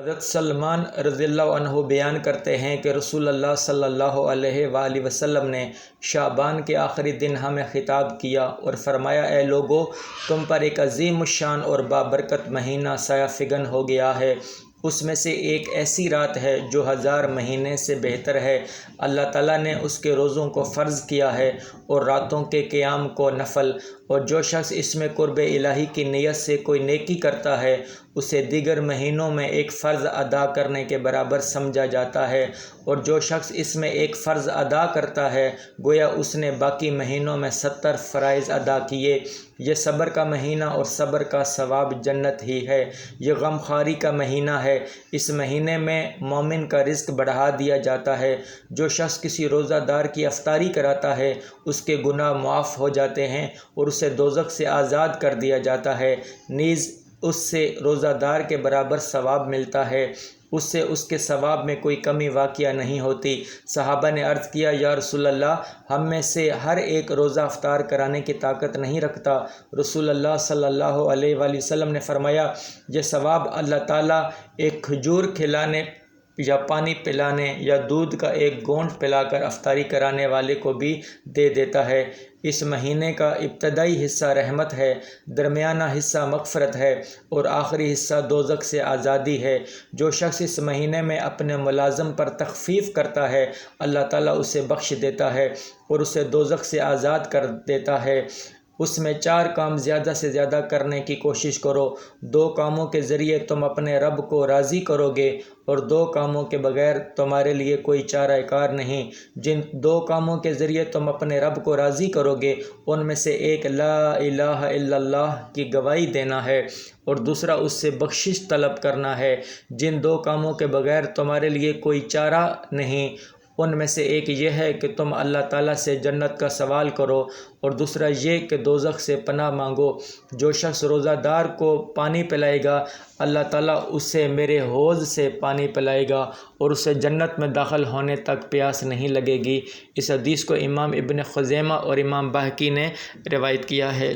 حضرت سلمان رضی اللہ عنہ بیان کرتے ہیں کہ رسول اللہ صلی اللہ علیہ وآلہ وسلم نے شعبان کے آخری دن ہمیں خطاب کیا اور فرمایا، اے لوگو، تم پر ایک عظیم الشان اور بابرکت مہینہ سایہ فگن ہو گیا ہے۔ اس میں سے ایک ایسی رات ہے جو 1000 مہینے سے بہتر ہے۔ اللہ تعالیٰ نے اس کے روزوں کو فرض کیا ہے اور راتوں کے قیام کو نفل، اور جو شخص اس میں قرب الہی کی نیت سے کوئی نیکی کرتا ہے اسے دیگر مہینوں میں ایک فرض ادا کرنے کے برابر سمجھا جاتا ہے، اور جو شخص اس میں ایک فرض ادا کرتا ہے گویا اس نے باقی مہینوں میں 70 فرائض ادا کیے۔ یہ صبر کا مہینہ اور صبر کا ثواب جنت ہی ہے۔ یہ غم خواری کا مہینہ ہے۔ اس مہینے میں مومن کا رزق بڑھا دیا جاتا ہے۔ جو شخص کسی روزہ دار کی افطاری کراتا ہے اس کے گناہ معاف ہو جاتے ہیں اور اسے دوزخ سے آزاد کر دیا جاتا ہے، نیز اس سے روزہ دار کے برابر ثواب ملتا ہے، اس سے اس کے ثواب میں کوئی کمی واقع نہیں ہوتی۔ صحابہ نے عرض کیا، یا رسول اللہ، ہم میں سے ہر ایک روزہ افطار کرانے کی طاقت نہیں رکھتا۔ رسول اللہ صلی اللہ علیہ وآلہ وسلم نے فرمایا، یہ ثواب اللہ تعالیٰ ایک کھجور کھلانے یا پانی پلانے یا دودھ کا ایک گھونٹ پلا کر افطاری کرانے والے کو بھی دے دیتا ہے۔ اس مہینے کا ابتدائی حصہ رحمت ہے، درمیانہ حصہ مغفرت ہے اور آخری حصہ دوزخ سے آزادی ہے۔ جو شخص اس مہینے میں اپنے ملازم پر تخفیف کرتا ہے اللہ تعالیٰ اسے بخش دیتا ہے اور اسے دوزخ سے آزاد کر دیتا ہے۔ اس میں 4 کام زیادہ سے زیادہ کرنے کی کوشش کرو۔ 2 کاموں کے ذریعے تم اپنے رب کو راضی کرو گے اور 2 کاموں کے بغیر تمہارے لیے کوئی چارہ کار نہیں۔ جن 2 کاموں کے ذریعے تم اپنے رب کو راضی کرو گے ان میں سے ایک لا الہ الا اللہ کی گواہی دینا ہے اور دوسرا اس سے بخشش طلب کرنا ہے۔ جن 2 کاموں کے بغیر تمہارے لیے کوئی چارہ نہیں ان میں سے ایک یہ ہے کہ تم اللہ تعالیٰ سے جنت کا سوال کرو اور دوسرا یہ کہ دوزخ سے پناہ مانگو۔ جو شخص روزہ دار کو پانی پلائے گا اللہ تعالیٰ اسے میرے حوض سے پانی پلائے گا اور اسے جنت میں داخل ہونے تک پیاس نہیں لگے گی۔ اس حدیث کو امام ابن خزیمہ اور امام بہقی نے روایت کیا ہے۔